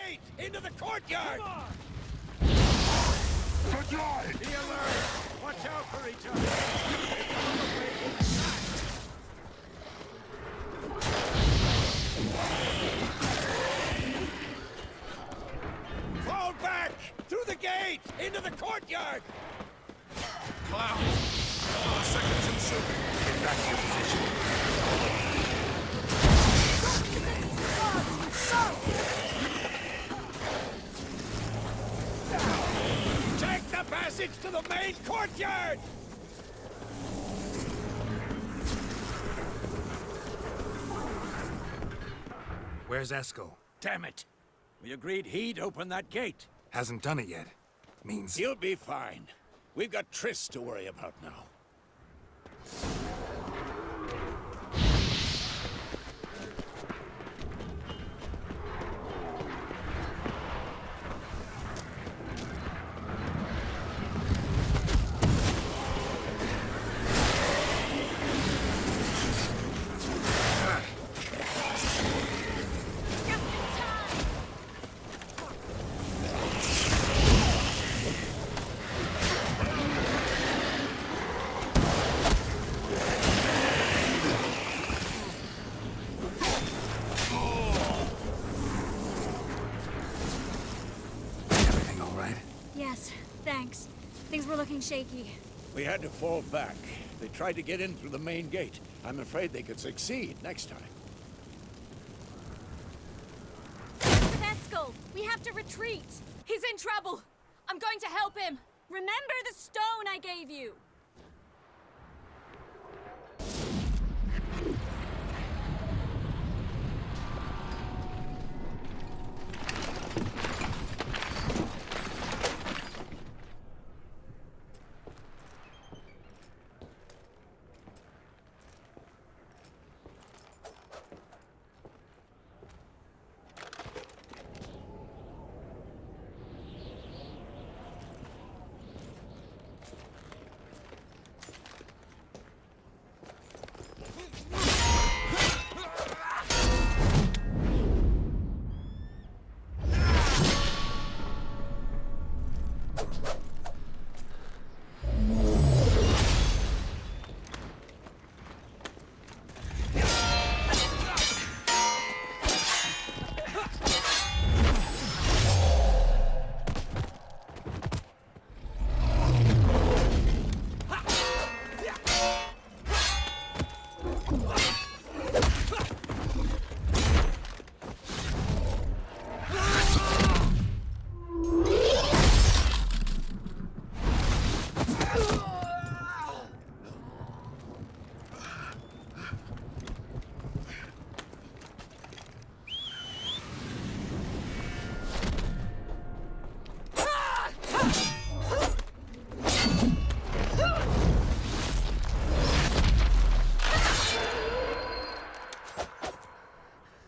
gate! Into the courtyard! Come on! Good night! Be alert! Watch out for each other! It's on the way inside! Fall back! Through the gate! Into the courtyard! Cloud! Seconds ensuing. Get back to your position. Take the passage to the main courtyard! Where's Esco? Damn it! We agreed he'd open that gate. Hasn't done it yet. Means... He'll be fine. We've got Triss to worry about now. Everything all right? Yes, thanks. Things were looking shaky. We had to fall back. They tried to get in through the main gate. I'm afraid they could succeed next time. Veskel, we have to retreat. He's in trouble. I'm going to help him. Remember the stone I gave you.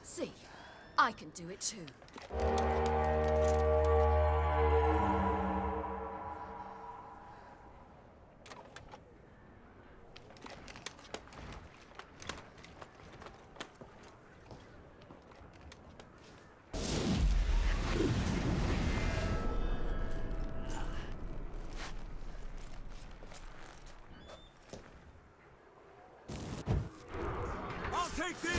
See, I can do it too. I'll take these!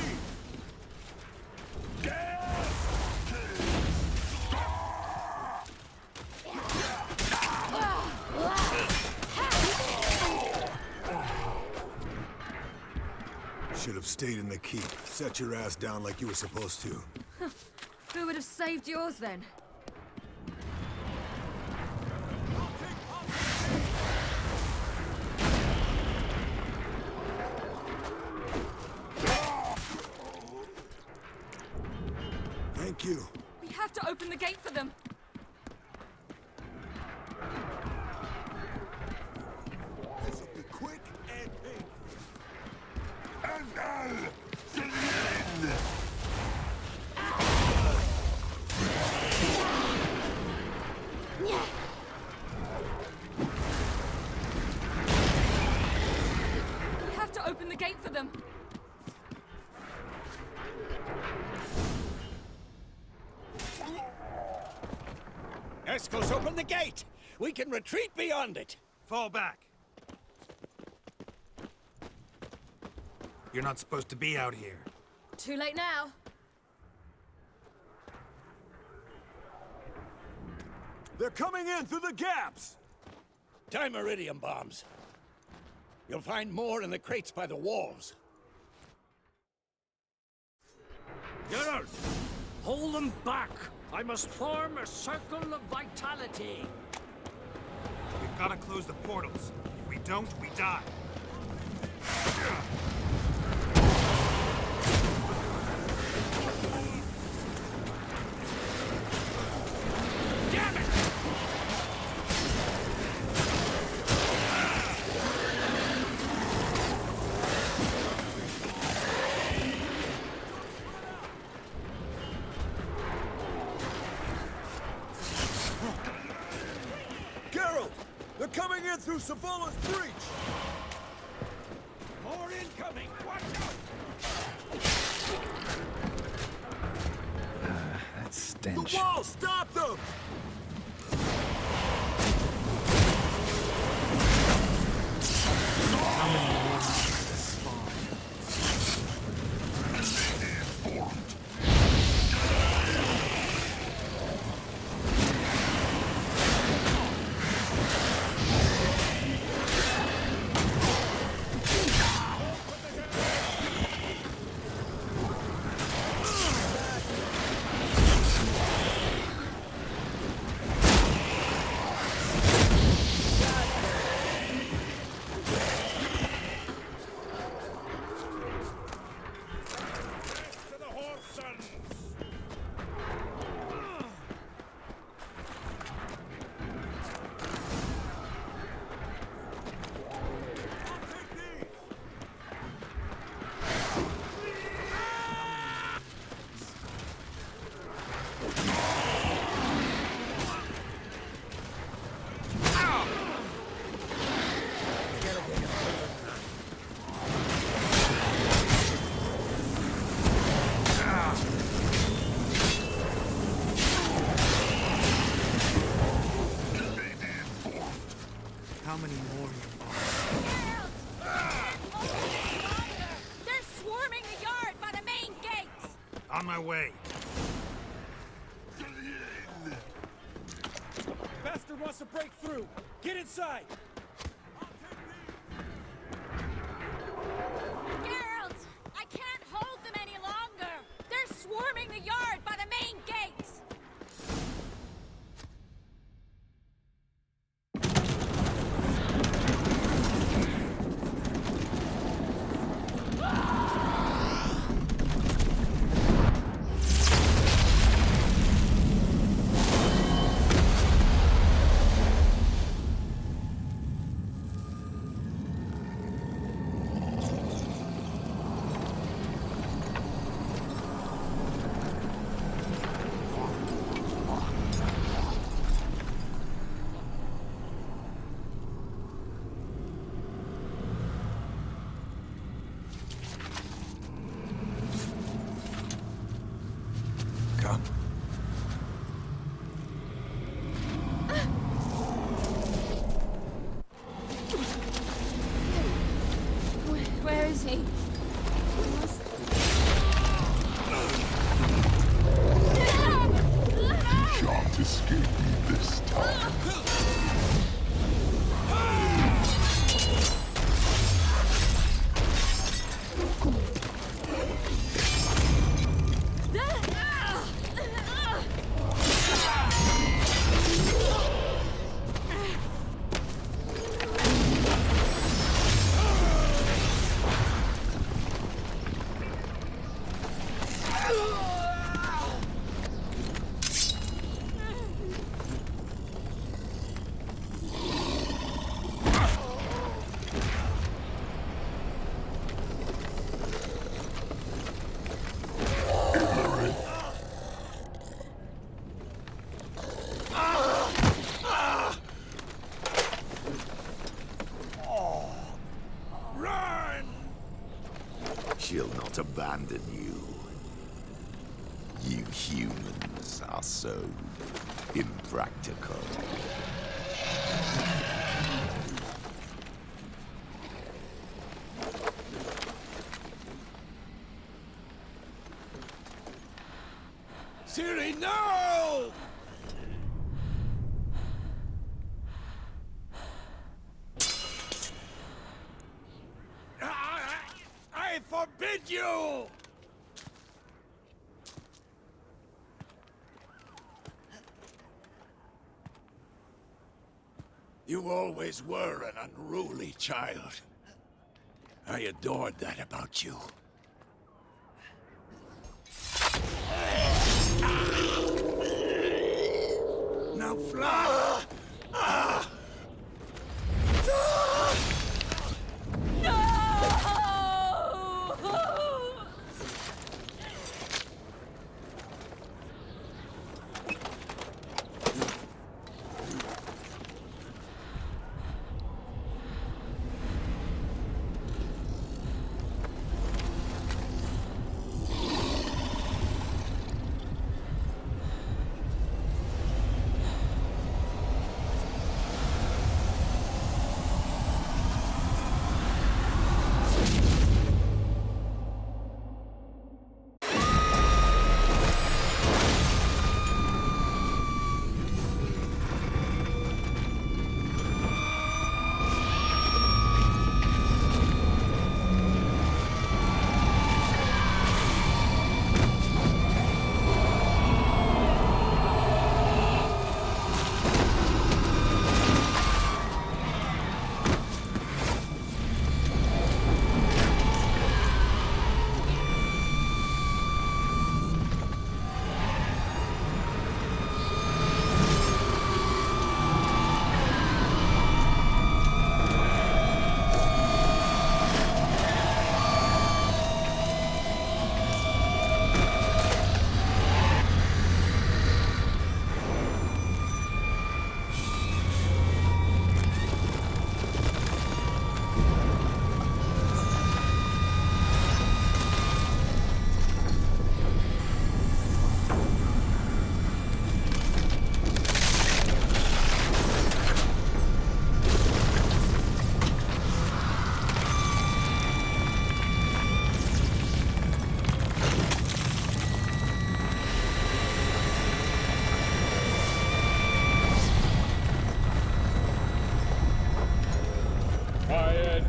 Should have stayed in the keep. Set your ass down like you were supposed to. Who would have saved yours then? Thank you. We have to open the gate for them. This will be quick and painful. And I'll to the end. We have to open the gate for them. Eskel's opened the gate! We can retreat beyond it! Fall back. You're not supposed to be out here. Too late now. They're coming in through the gaps! Dimeridium bombs. You'll find more in the crates by the walls. Geralt! Hold them back! I must form a circle of vitality. We've got to close the portals. If we don't, we die. Damn it! Geralt! They're coming in through Savola's breach! More incoming! Watch out! That The stench. wall! Stop them! To the horse sons! How many more? They're swarming the yard by the main gates! On my way. Bastard wants to break through! Get inside! Geralt! I can't hold them any longer! They're swarming the yard by the main gates! Come. Where is he? Shan't escape me this time. She'll not abandon you. You humans. Seeds are sown. Impractical. Ciri, no! I forbid you! You always were an unruly child. I adored that about you. Now fly!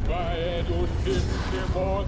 Weihet und im Dämon.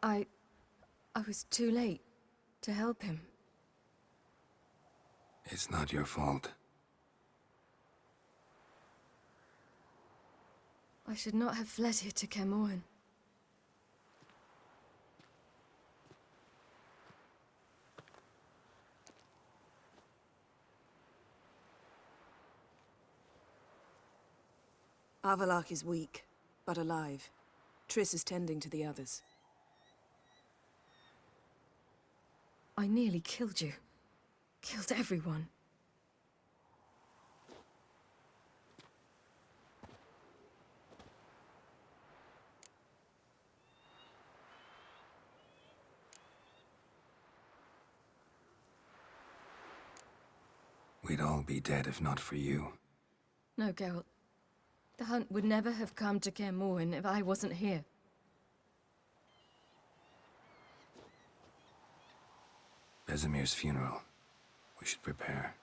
I was too late to help him. It's not your fault. I should not have fled here to Kaer Morhen. Avallac'h is weak, but alive. Triss is tending to the others. I nearly killed you. Killed everyone. We'd all be dead if not for you. No, Geralt. The hunt would never have come to Kaer Morhen if I wasn't here. Vesemir's funeral. We should prepare.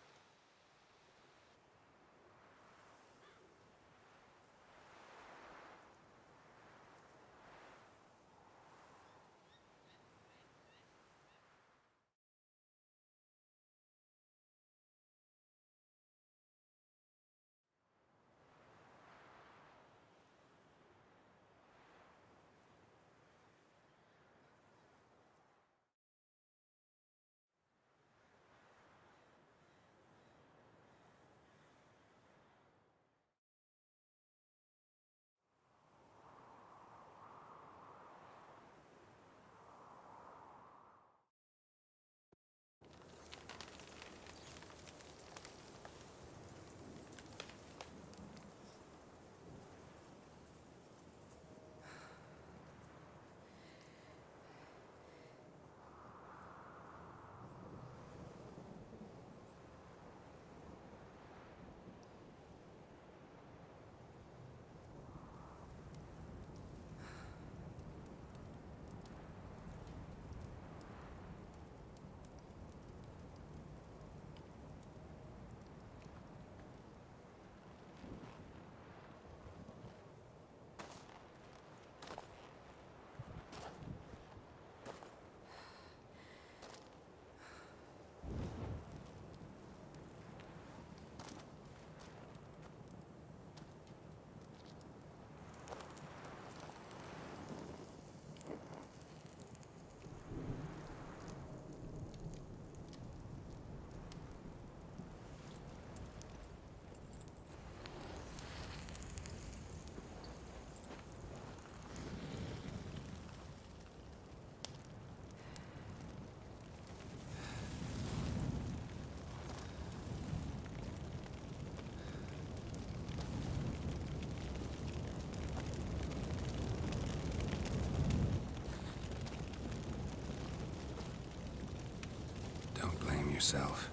Don't blame yourself.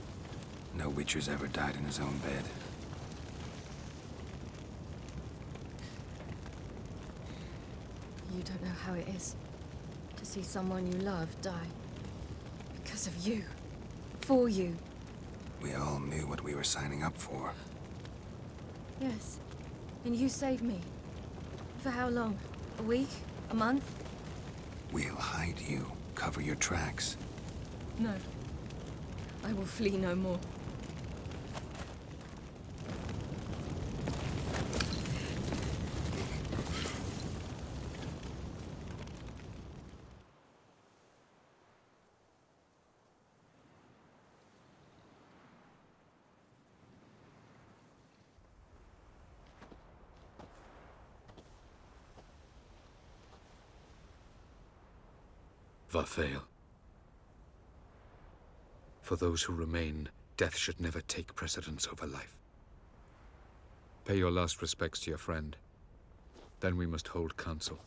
No Witcher's ever died in his own bed. You don't know how it is to see someone you love die. Because of you. For you. We all knew what we were signing up for. Yes. And you saved me. For how long? A week? A month? We'll hide you. Cover your tracks. No. I will flee no more. Varthael. For those who remain, death should never take precedence over life. Pay your last respects to your friend. Then we must hold council.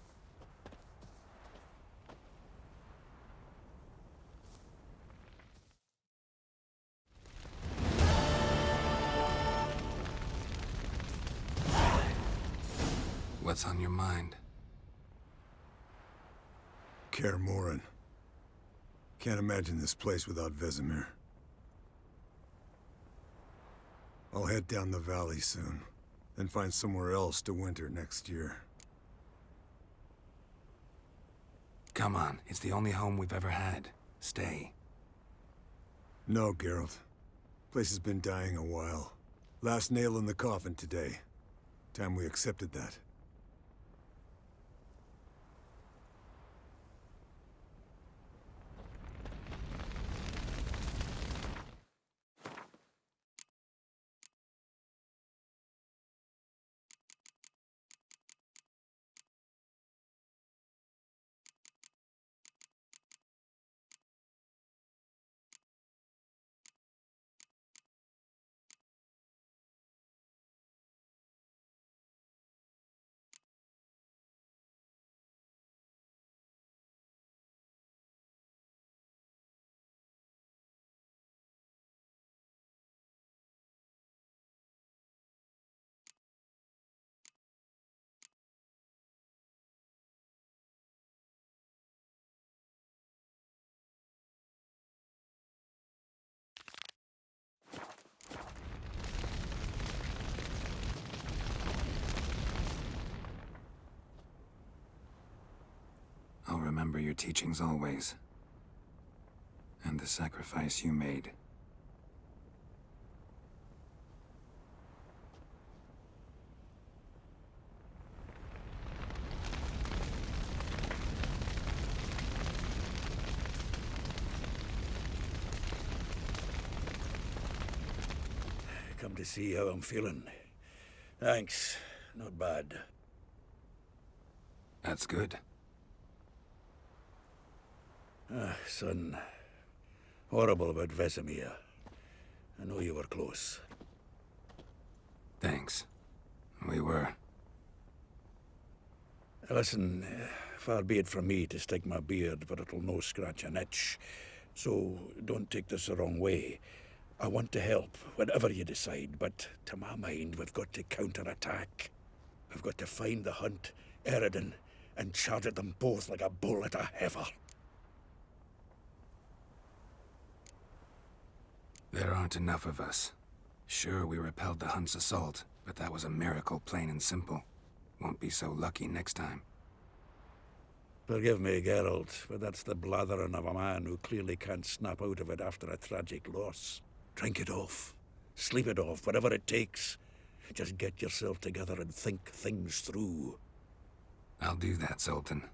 What's on your mind? Kaer Morhen. Can't imagine this place without Vesemir. I'll head down the valley soon, then find somewhere else to winter next year. Come on, it's the only home we've ever had. Stay. No, Geralt. Place has been dying a while. Last nail in the coffin today. Time we accepted that. remember your teachings always. And the sacrifice you made. Come to see how I'm feeling. Thanks. Not bad. That's good. Son. Horrible about Vesemir. I know you were close. Thanks. We were. Listen, far be it from me to stick my beard, but it'll no scratch an itch. So don't take this the wrong way. I want to help, whatever you decide, but to my mind, we've got to counterattack. We've got to find the Hunt, Eredin, and charge at them both like a bull at a heifer. There aren't enough of us. Sure, we repelled the Hunt's assault, but that was a miracle, plain and simple. Won't be so lucky next time. Forgive me, Geralt, but that's the blathering of a man who clearly can't snap out of it after a tragic loss. Drink it off. Sleep it off, whatever it takes. Just get yourself together and think things through. I'll do that, Sultan.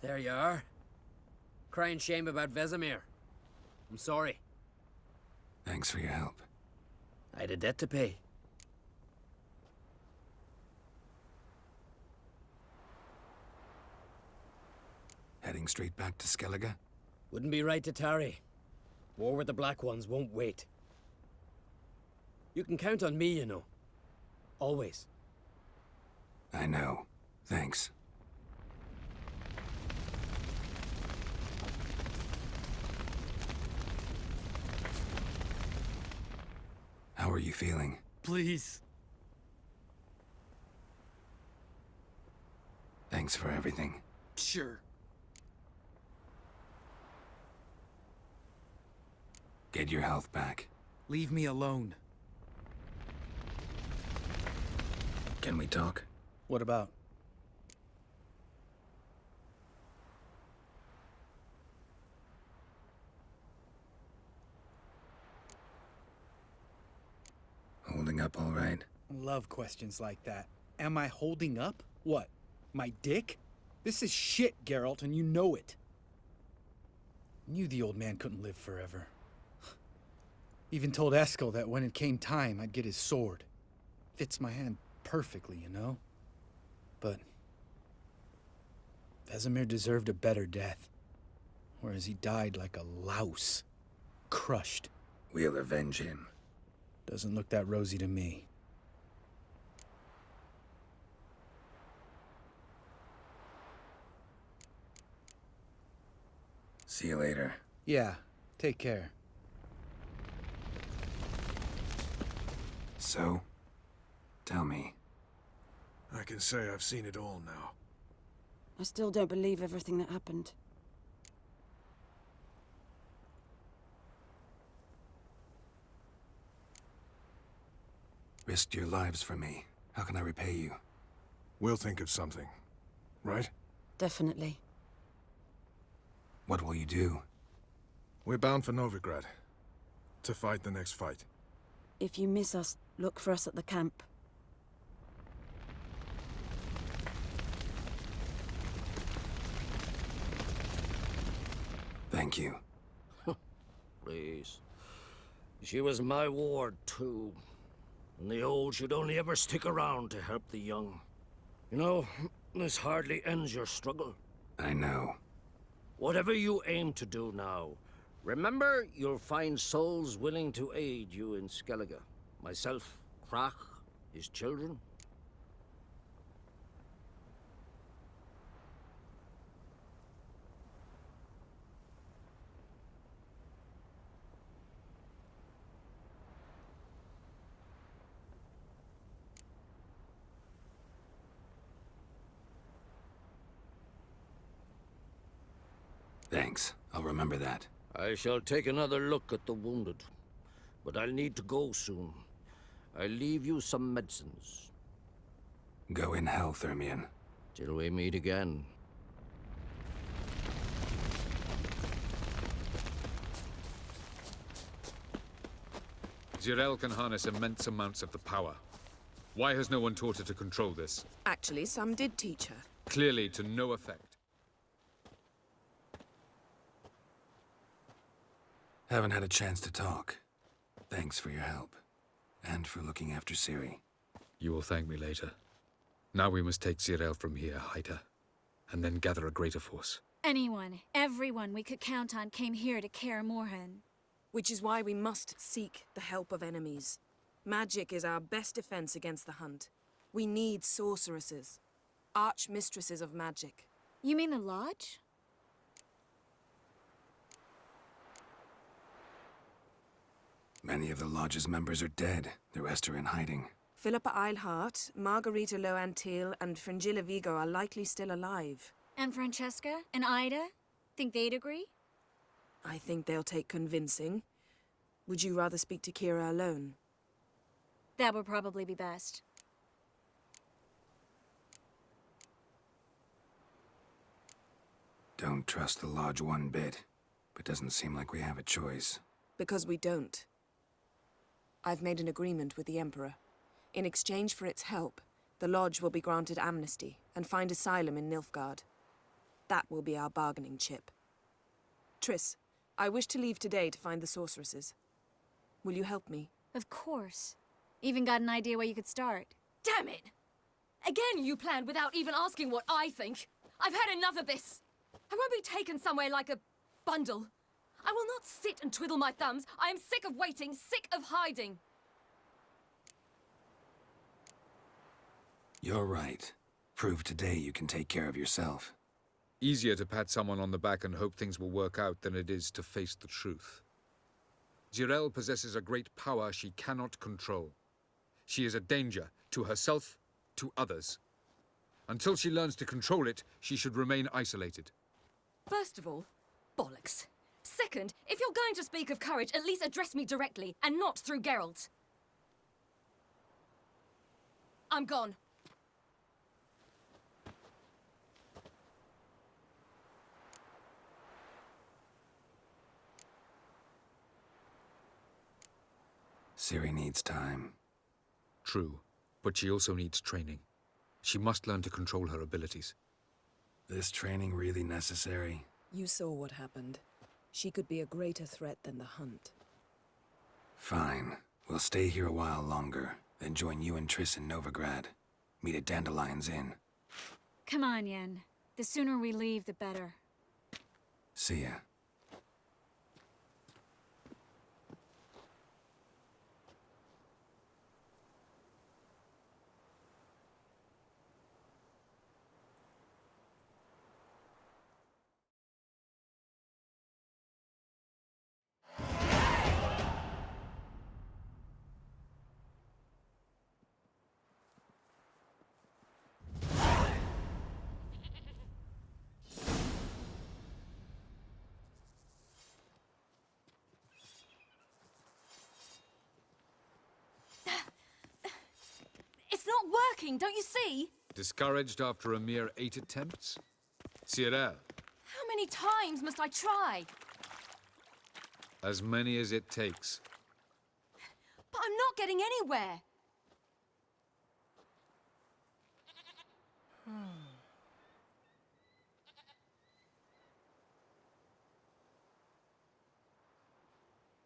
There you are. Crying shame about Vesemir. I'm sorry. Thanks for your help. I had a debt to pay. Heading straight back to Skellige? Wouldn't be right to tarry. War with the Black Ones won't wait. You can count on me, you know. Always. I know. Thanks. How are you feeling? Please. Thanks for everything. Sure. Get your health back. Leave me alone. Can we talk? What about? Holding up all right? Love questions like that. Am I holding up? What? My dick? This is shit, Geralt, and you know it. Knew the old man couldn't live forever. Even told Eskel that when it came time, I'd get his sword. Fits my hand perfectly, you know? But Vesemir deserved a better death. Whereas he died like a louse. Crushed. We'll avenge him. Doesn't look that rosy to me. See you later. Yeah, take care. So, tell me. I can say I've seen it all now. I still don't believe everything that happened. Risked your lives for me. How can I repay you? We'll think of something, right? Definitely. What will you do? We're bound for Novigrad. To fight the next fight. If you miss us, look for us at the camp. Thank you. Please. She was my ward, too. And the old should only ever stick around to help the young. You know, this hardly ends your struggle. I know. Whatever you aim to do now, remember you'll find souls willing to aid you in Skellige. Myself, Crach, his children. Thanks. I'll remember that. I shall take another look at the wounded. But I'll need to go soon. I'll leave you some medicines. Go in hell, Thermion. Till we meet again. Zirael can harness immense amounts of the power. Why has no one taught her to control this? Actually, some did teach her. Clearly to no effect. Haven't had a chance to talk. Thanks for your help. And for looking after Ciri. You will thank me later. Now we must take Zirael from here, hide her, and then gather a greater force. Anyone, everyone we could count on came here to Kaer Morhen. Which is why we must seek the help of enemies. Magic is our best defense against the Hunt. We need sorceresses. Archmistresses of magic. You mean the Lodge? Many of the Lodge's members are dead. The rest are in hiding. Philippa Eilhart, Margarita Loantil, and Fringilla Vigo are likely still alive. And Francesca and Ida? Think they'd agree? I think they'll take convincing. Would you rather speak to Kira alone? That would probably be best. Don't trust the Lodge one bit, but doesn't seem like we have a choice. Because we don't. I've made an agreement with the Emperor. In exchange for its help, the Lodge will be granted amnesty and find asylum in Nilfgaard. That will be our bargaining chip. Triss, I wish to leave today to find the sorceresses. Will you help me? Of course. Even got an idea where you could start. Damn it! Again you planned without even asking what I think. I've had enough of this. I won't be taken somewhere like a bundle. I will not sit and twiddle my thumbs. I am sick of waiting, sick of hiding. You're right. Prove today you can take care of yourself. Easier to pat someone on the back and hope things will work out than it is to face the truth. Zirael possesses a great power she cannot control. She is a danger to herself, to others. Until she learns to control it, she should remain isolated. First of all, bollocks. Second, if you're going to speak of courage, at least address me directly, and not through Geralt. I'm gone. Ciri needs time. True, but she also needs training. She must learn to control her abilities. This training really necessary? You saw what happened. She could be a greater threat than the Hunt. Fine. We'll stay here a while longer, then join you and Triss in Novigrad. Meet at Dandelion's Inn. Come on, Yen. The sooner we leave, the better. See ya. It's not working, don't you see? Discouraged after a mere 8 attempts? Zirael, How many times must I try? as many as it takes. But I'm not getting anywhere.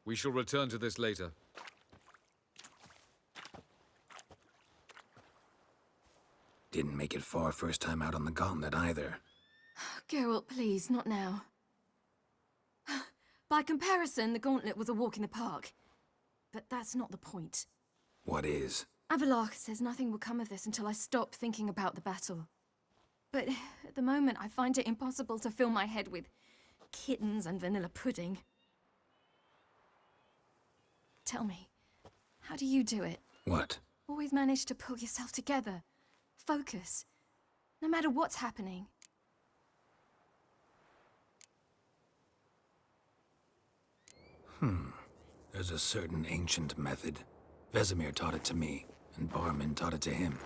We shall return to this later. Didn't make it far first time out on the gauntlet either. Geralt, please, not now. By comparison, the gauntlet was a walk in the park. But that's not the point. What is? Avallac'h says nothing will come of this until I stop thinking about the battle. But at the moment, I find it impossible to fill my head with kittens and vanilla pudding. Tell me, how do you do it? What? Always manage to pull yourself together. Focus. No matter what's happening. There's a certain ancient method. Vesemir taught it to me, and Barman taught it to him.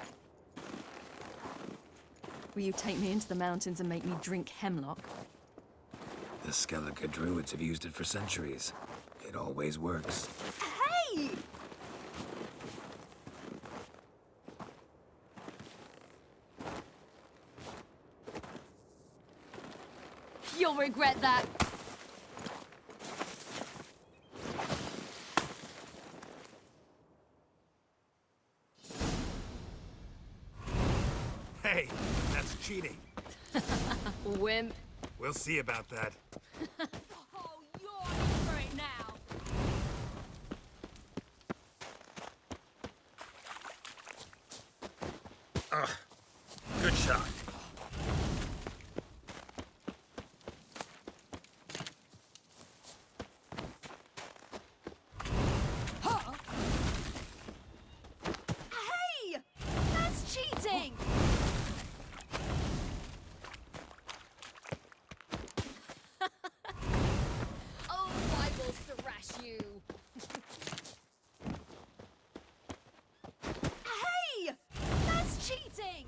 Will you take me into the mountains and make me drink hemlock? The Skellige druids have used it for centuries. It always works. Hey! You'll regret that. Hey, that's cheating. Wimp. We'll see about that. Oh, you're in for it now. Good shot. Hey! That's cheating! Oh, I will thrash you. Hey! That's cheating!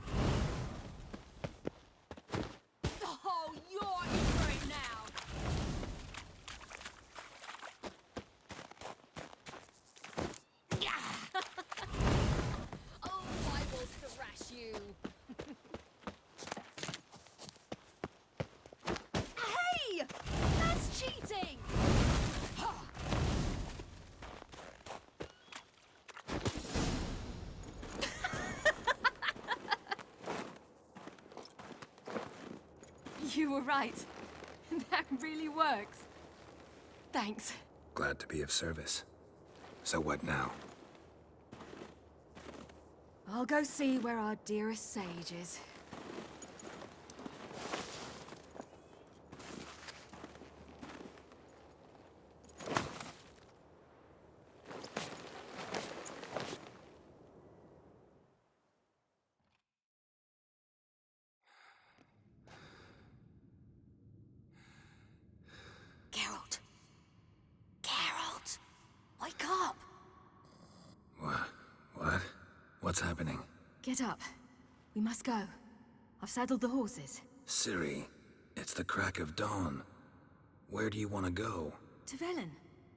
Oh, you're in for it now. Oh, I will thrash you. Hey! That's cheating! You were right. That really works. Thanks. Glad to be of service. So what now? I'll go see where our dearest sage is. Geralt. Geralt. Wake up. What? What's happening? Get up. We must go. I've saddled the horses. Ciri, it's the crack of dawn. Where do you want to go? To Velen.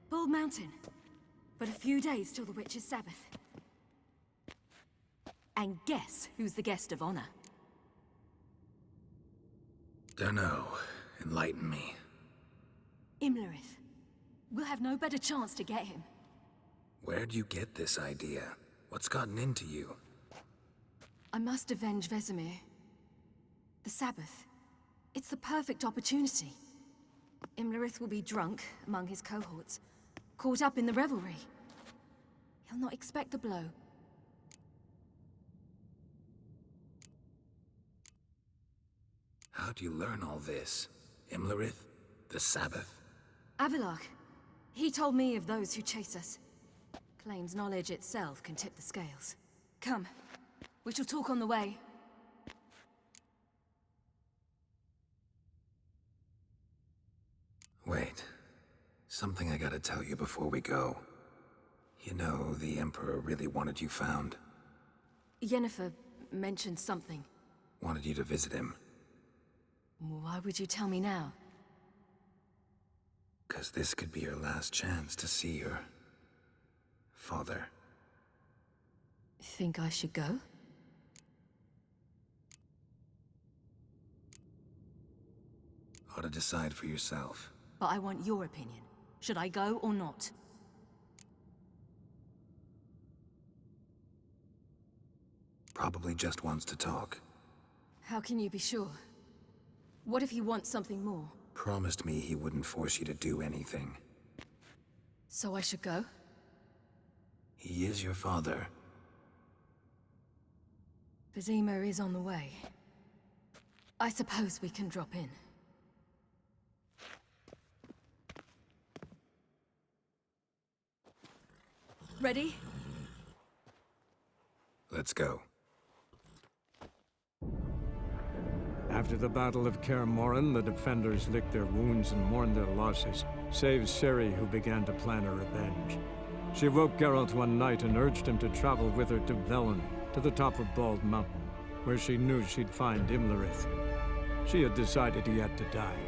Bald Mountain. But a few days till the Witch's Sabbath. And guess who's the guest of honor? Dunno. Enlighten me. Imlerith. We'll have no better chance to get him. Where'd you get this idea? What's gotten into you? I must avenge Vesemir. The Sabbath. It's the perfect opportunity. Imlerith will be drunk among his cohorts, caught up in the revelry. He'll not expect the blow. How'd you learn all this? Imlerith? The Sabbath? Avilark. He told me of those who chase us. Claims knowledge itself can tip the scales. Come. We shall talk on the way. Wait. Something I gotta tell you before we go. You know, the Emperor really wanted you found. Yennefer mentioned something. Wanted you to visit him. Why would you tell me now? 'Cause this could be your last chance to see your father. Think I should go? Ought to decide for yourself. But I want your opinion. Should I go or not? Probably just wants to talk. How can you be sure? What if he wants something more? Promised me he wouldn't force you to do anything. So I should go? He is your father. Vizima is on the way. I suppose we can drop in. Ready? Let's go. After the Battle of Kaer Morhen, the defenders licked their wounds and mourned their losses, save Ciri, who began to plan her revenge. She woke Geralt one night and urged him to travel with her to Velen, to the top of Bald Mountain, where she knew she'd find Imlerith. She had decided he had to die.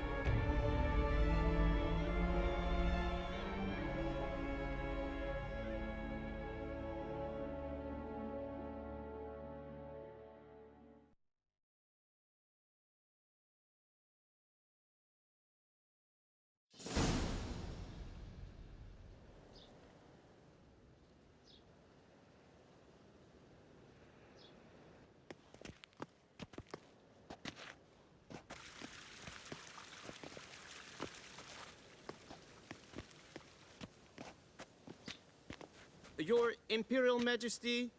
Your Imperial Majesty,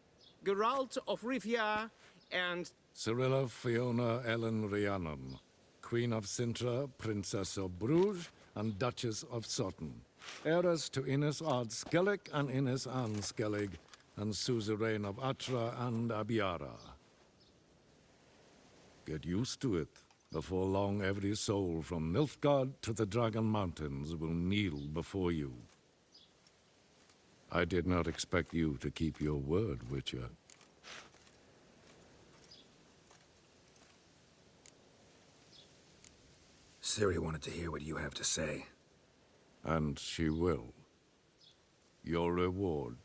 Geralt of Rivia, and... Cirilla Fiona Ellen Rhiannon, Queen of Sintra, Princess of Bruges, and Duchess of Sutton. Heiress to Innes Ard Skellig and Innes Anne Skellig, and suzerain of Atra and Abiara. Get used to it. Before long, every soul from Nilfgaard to the Dragon Mountains will kneel before you. I did not expect you to keep your word, Witcher. Ciri wanted to hear what you have to say. And she will. Your reward.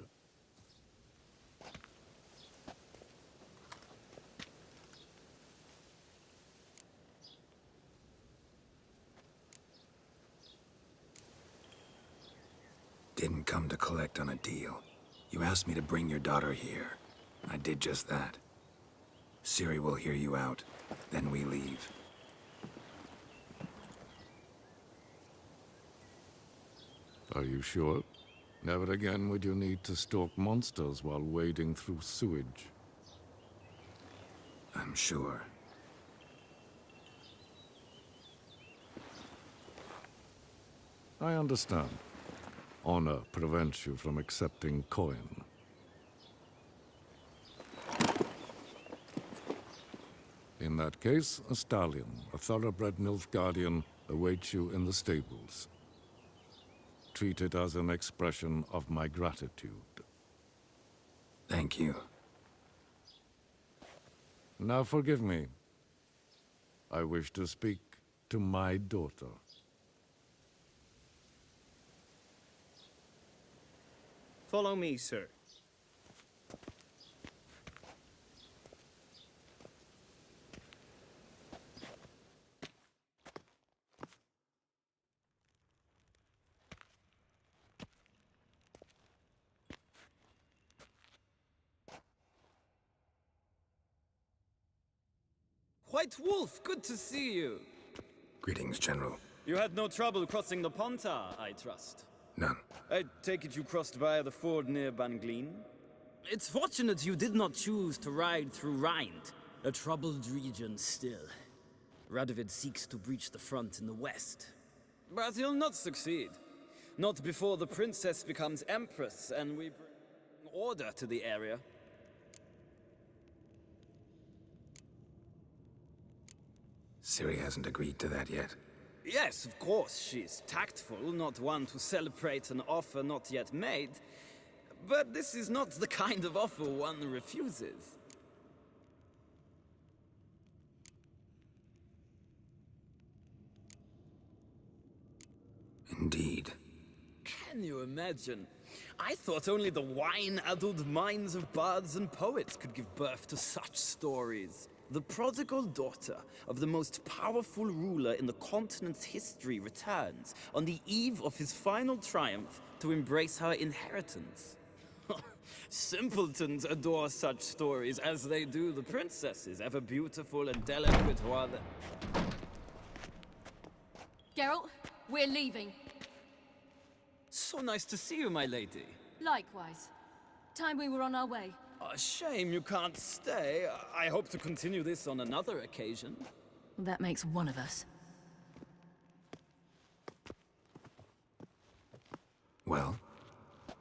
Didn't come to collect on a deal. You asked me to bring your daughter here. I did just that. Ciri will hear you out, then we leave. Are you sure? Never again would you need to stalk monsters while wading through sewage. I'm sure. I understand. Honor prevents you from accepting coin. In that case, a stallion, a thoroughbred Nilfgaardian, awaits you in the stables. Treat it as an expression of my gratitude. Thank you. Now forgive me. I wish to speak to my daughter. Follow me, sir. White Wolf, good to see you. Greetings, General. You had no trouble crossing the Pontar, I trust. None. I take it you crossed via the ford near Banglin? It's fortunate you did not choose to ride through Rind, a troubled region still. Radovid seeks to breach the front in the west. But he'll not succeed. Not before the princess becomes empress and we bring order to the area. Ciri hasn't agreed to that yet. Yes, of course, she's tactful, not one to celebrate an offer not yet made. But this is not the kind of offer one refuses. Indeed. Can you imagine? I thought only the wine-addled minds of bards and poets could give birth to such stories. The prodigal daughter of the most powerful ruler in the continent's history returns on the eve of his final triumph to embrace her inheritance. Simpletons adore such stories as they do the princesses, ever beautiful and delicate while they... Geralt, we're leaving. So nice to see you, my lady. Likewise. Time we were on our way. A shame you can't stay. I hope to continue this on another occasion. That makes one of us. Well?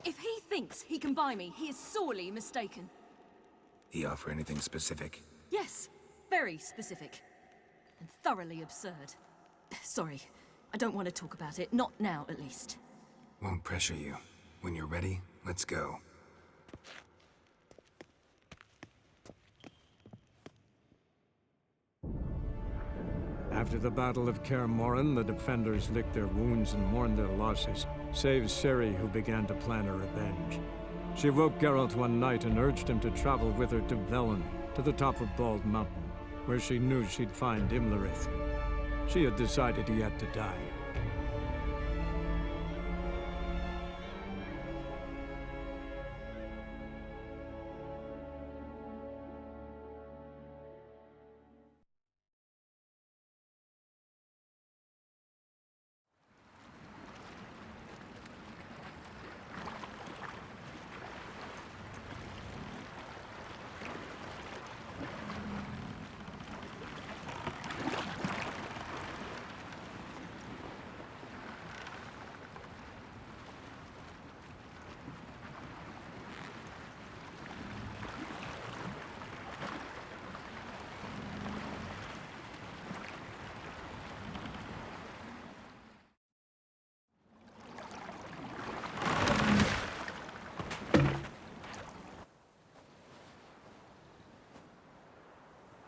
If he thinks he can buy me, he is sorely mistaken. He offer anything specific? Yes, very specific. and thoroughly absurd. Sorry, I don't want to talk about it. Not now, at least. Won't pressure you. When you're ready, let's go. After the Battle of Kaer Morhen, the defenders licked their wounds and mourned their losses, save Ciri, who began to plan a revenge. She woke Geralt one night and urged him to travel with her to Velen, to the top of Bald Mountain, where she knew she'd find Imlerith. She had decided he had to die.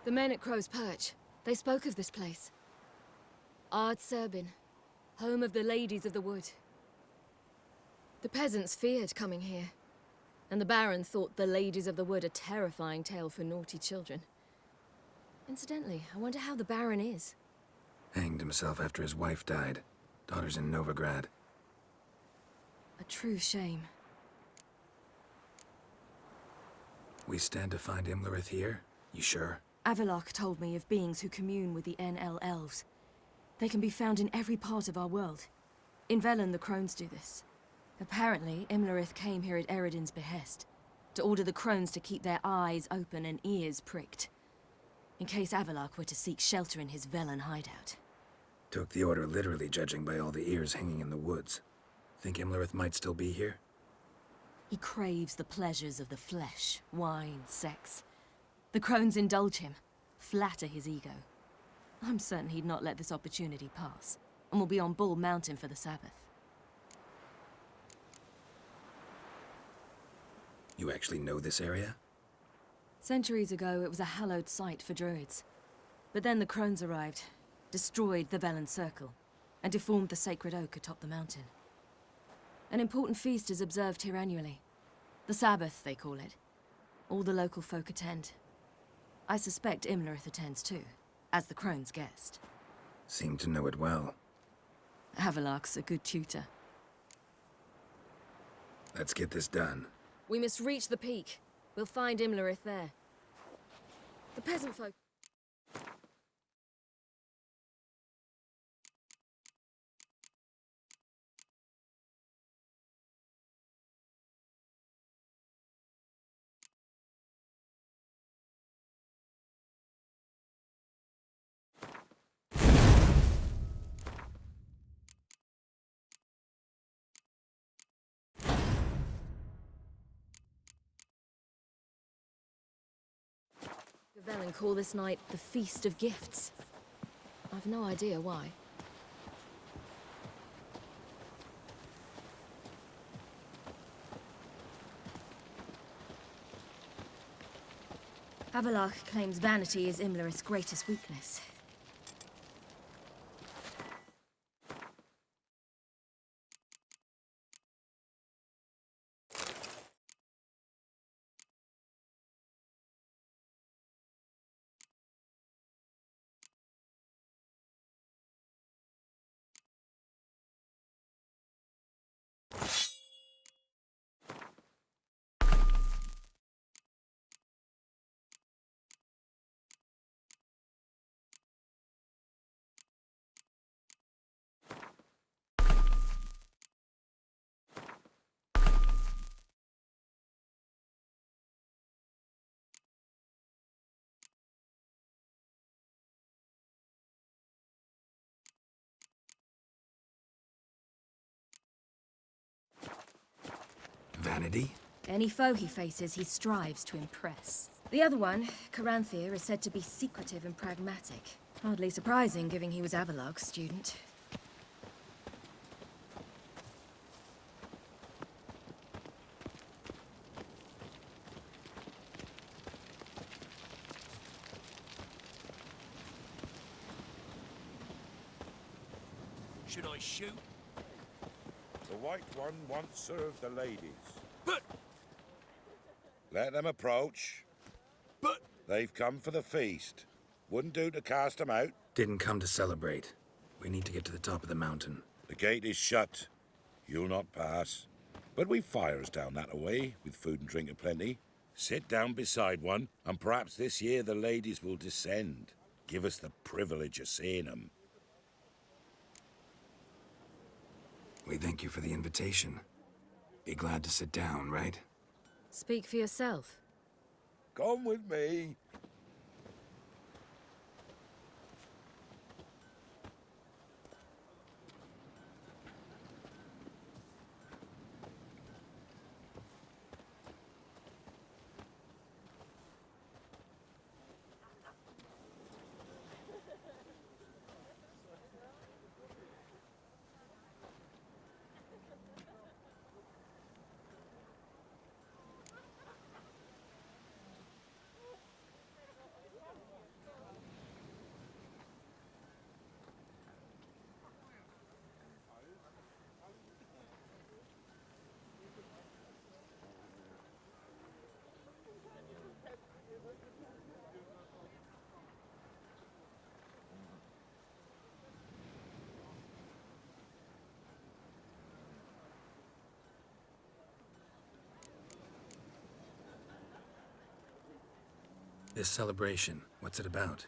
The men at Crow's Perch, they spoke of this place. Ard Serbin, home of the Ladies of the Wood. The peasants feared coming here, and the Baron thought the Ladies of the Wood a terrifying tale for naughty children. Incidentally, I wonder how the Baron is. Hanged himself after his wife died. Daughter's in Novigrad. A true shame. We stand to find Imlerith here? You sure? Avallac'h told me of beings who commune with the NL elves. They can be found in every part of our world. In Velen, the crones do this. Apparently, Imlerith came here at Eredin's behest, to order the crones to keep their eyes open and ears pricked, in case Avallac'h were to seek shelter in his Velen hideout. Took the order literally, judging by all the ears hanging in the woods. Think Imlerith might still be here? He craves the pleasures of the flesh, wine, sex. The crones indulge him, flatter his ego. I'm certain he'd not let this opportunity pass, and will be on Bull Mountain for the Sabbath. You actually know this area? Centuries ago, it was a hallowed site for druids. But then the crones arrived, destroyed the Velen Circle, and deformed the sacred oak atop the mountain. An important feast is observed here annually. The Sabbath, they call it. All the local folk attend. I suspect Imlerith attends too, as the crone's guest. Seem to know it well. Avallac'h's a good tutor. Let's get this done. We must reach the peak. We'll find Imlerith there. The peasant folk... Velen call this night the Feast of Gifts. I've no idea why. Avallac'h claims vanity is Imlerith's greatest weakness. Vanity? Any foe he faces, he strives to impress. The other one, Caranthir, is said to be secretive and pragmatic. Hardly surprising, given he was Avalug's student. Should I shoot? The White One once served the ladies. But... Let them approach. But... They've come for the feast. Wouldn't do to cast them out. Didn't come to celebrate. We need to get to the top of the mountain. The gate is shut. You'll not pass. But we've fires down that away, with food and drink aplenty. Sit down beside one, and perhaps this year the ladies will descend. Give us the privilege of seeing them. We thank you for the invitation. Be glad to sit down, right? Speak for yourself. Come with me. This celebration, what's it about?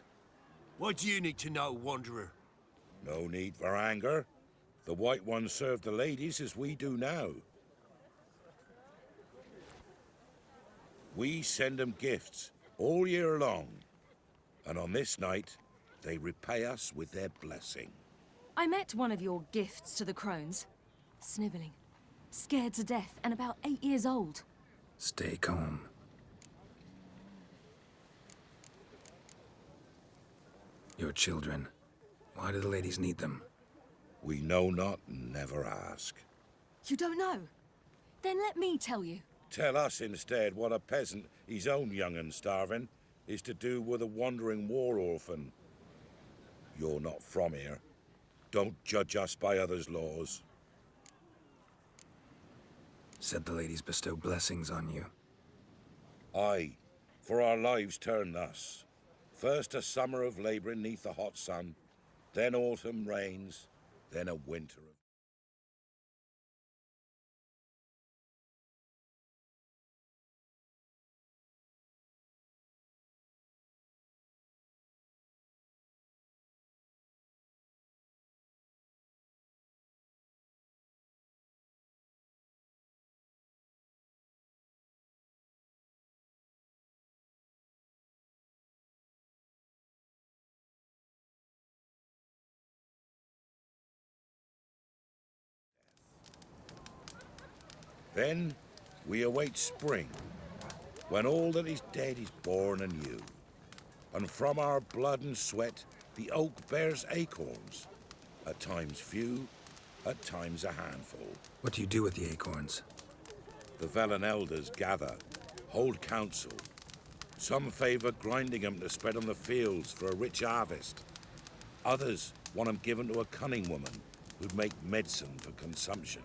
What do you need to know, Wanderer? No need for anger. The White One served the ladies as we do now. We send them gifts all year long. And on this night, they repay us with their blessing. I met one of your gifts to the crones. Snivelling. Scared to death and about 8 years old. Stay calm. Your children. Why do the ladies need them? We know not and never ask. You don't know? Then let me tell you. Tell us instead what a peasant, his own young and starving, is to do with a wandering war orphan. You're not from here. Don't judge us by others' laws. Said the ladies bestow blessings on you. Aye, for our lives turn thus. First a summer of labouring neath the hot sun, then autumn rains, then a winter of... Then we await spring, when all that is dead is born anew. And from our blood and sweat, the oak bears acorns. At times few, at times a handful. What do you do with the acorns? The Velen elders gather, hold council. Some favor grinding them to spread on the fields for a rich harvest. Others want them given to a cunning woman who'd make medicine for consumption.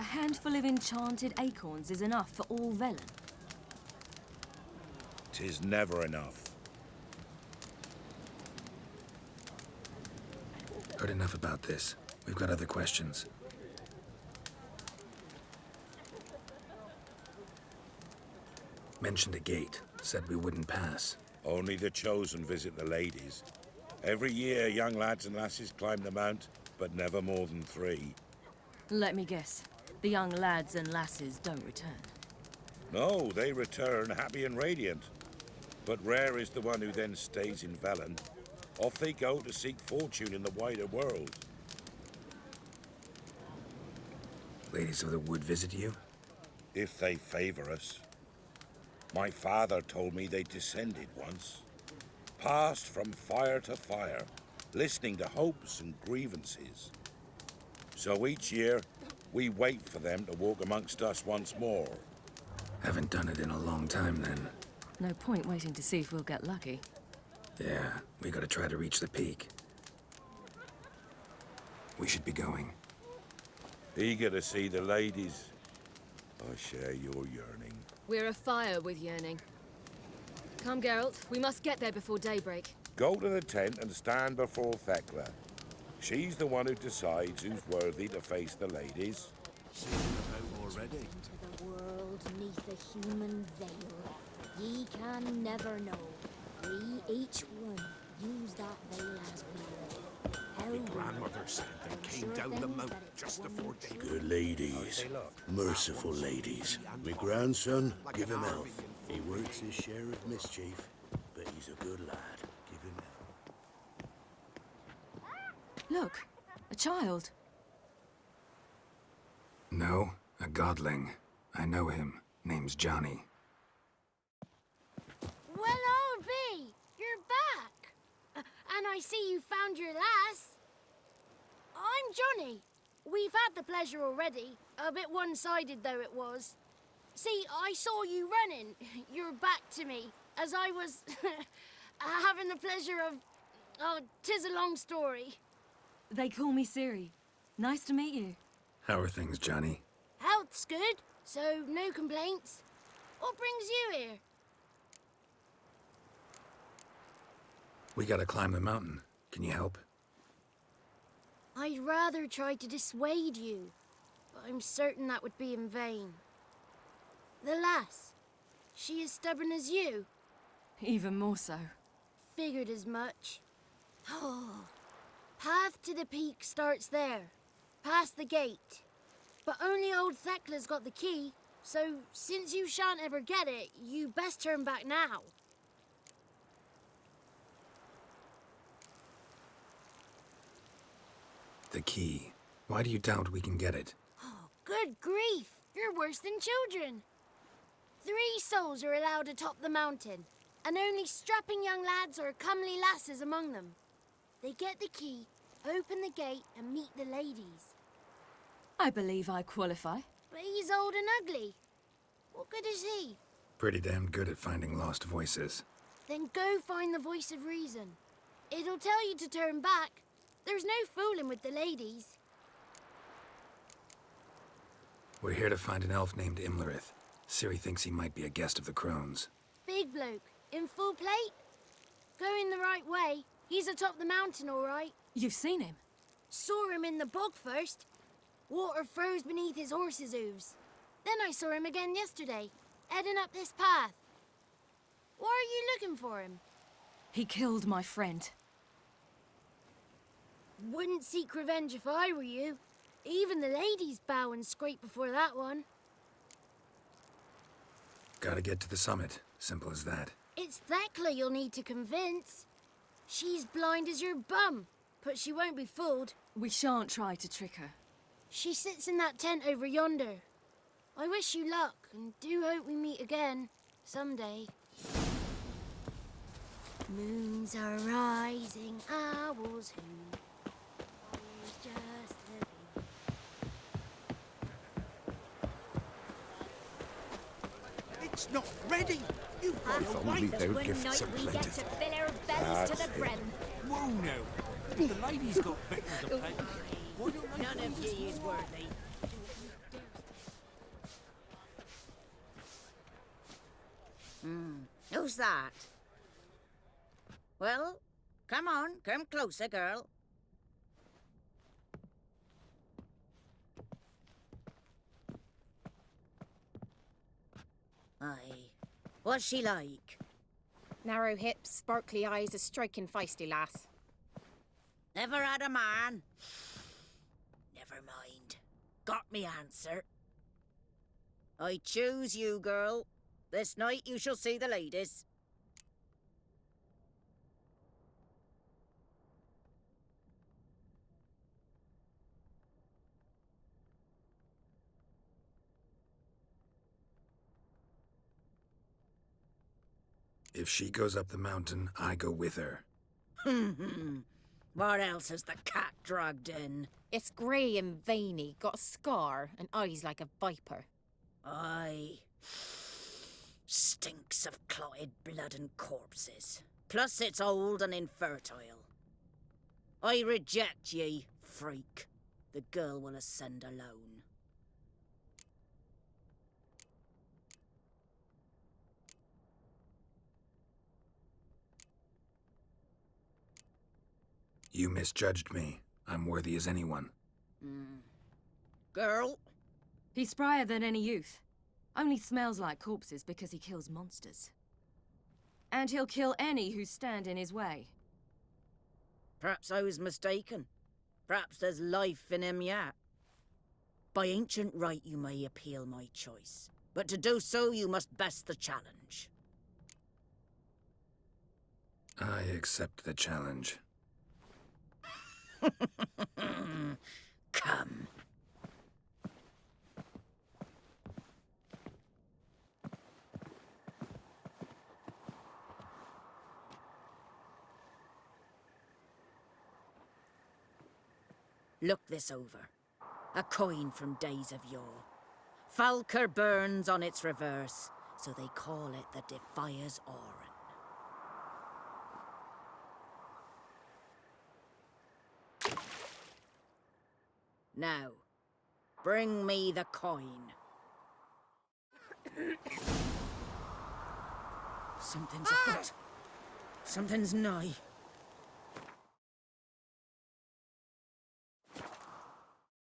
A handful of enchanted acorns is enough for all Velen. 'Tis never enough. Heard enough about this. We've got other questions. Mentioned a gate. Said we wouldn't pass. Only the chosen visit the ladies. Every year, young lads and lasses climb the mount, but never more than 3. Let me guess. The young lads and lasses don't return. No, they return happy and radiant. But rare is the one who then stays in Velen. Off they go to seek fortune in the wider world. Ladies of the Wood visit you? If they favor us. My father told me they descended once. passed from fire to fire, listening to hopes and grievances. So each year, we wait for them to walk amongst us once more. Haven't done it in a long time, then. No point waiting to see if we'll get lucky. Yeah, we gotta try to reach the peak. We should be going. Eager to see the ladies. I share your yearning. We're afire with yearning. Come, Geralt. We must get there before daybreak. Go to the tent and stand before Thekla. She's the one who decides who's worthy to face the ladies. Already. To the world neath a human veil, ye can never know. We each one use that veil as we will. My grandmother said they came down the mountain just before day. Good ladies, merciful ladies. My grandson, give him health. He works his share of mischief, but he's a good lad. Give him health. Look, a child. No, a godling. I know him. Name's Johnny. Well, I'll be. You're back. And I see you found your lass. I'm Johnny. We've had the pleasure already. A bit one-sided, though it was. See, I saw you running. Your back to me, as I was having the pleasure of... Oh, 'tis a long story. They call me Ciri. Nice to meet you. How are things, Johnny? Health's good, so no complaints. What brings you here? We gotta climb the mountain. Can you help? I'd rather try to dissuade you, but I'm certain that would be in vain. The lass, she as stubborn as you? Even more so. Figured as much. Oh, path to the peak starts there, past the gate. But only old Thekla's got the key, so since you shan't ever get it, you best turn back now. The key. Why do you doubt we can get it? Oh, good grief! You're worse than children. 3 souls are allowed atop the mountain, and only strapping young lads or comely lasses among them. They get the key, open the gate, and meet the ladies. I believe I qualify. But he's old and ugly. What good is he? Pretty damn good at finding lost voices. Then go find the voice of reason. It'll tell you to turn back. There's no fooling with the ladies. We're here to find an elf named Imlerith. Ciri thinks he might be a guest of the Crones. Big bloke, in full plate? Going the right way. He's atop the mountain, all right. You've seen him? Saw him in the bog first. Water froze beneath his horse's hooves. Then I saw him again yesterday, heading up this path. Why are you looking for him? He killed my friend. Wouldn't seek revenge if I were you. Even the ladies bow and scrape before that one. Gotta get to the summit. Simple as that. It's Thekla you'll need to convince. She's blind as your bum, but she won't be fooled. We shan't try to trick her. She sits in that tent over yonder. I wish you luck, and do hope we meet again, someday. Moons are rising, owls who... Always just living. It's not ready. You've got to only wait. their One gifts night are we get plentiful. to fill our bellies to the brim. Whoa now. The lady's got better to pay. Why don't they None of ye is worthy. Who's that? Well, come on, come closer, girl. Aye. What's she like? Narrow hips, sparkly eyes, a striking feisty lass. Never had a man? Never mind. Got me answer. I choose you, girl. This night you shall see the ladies. If she goes up the mountain, I go with her. What else has the cat dragged in? It's grey and veiny, got a scar, and eyes like a viper. Aye. Stinks of clotted blood and corpses. Plus it's old and infertile. I reject ye, freak. The girl will ascend alone. You misjudged me. I'm worthy as anyone. Girl? He's sprier than any youth. Only smells like corpses because he kills monsters. And he'll kill any who stand in his way. Perhaps I was mistaken. Perhaps there's life in him yet. By ancient right you may appeal my choice. But to do so you must best the challenge. I accept the challenge. Come. Look this over. A coin from days of yore. Falker burns on its reverse, so they call it the Defier's Oran. Now, bring me the coin. Something's afoot. Something's nigh.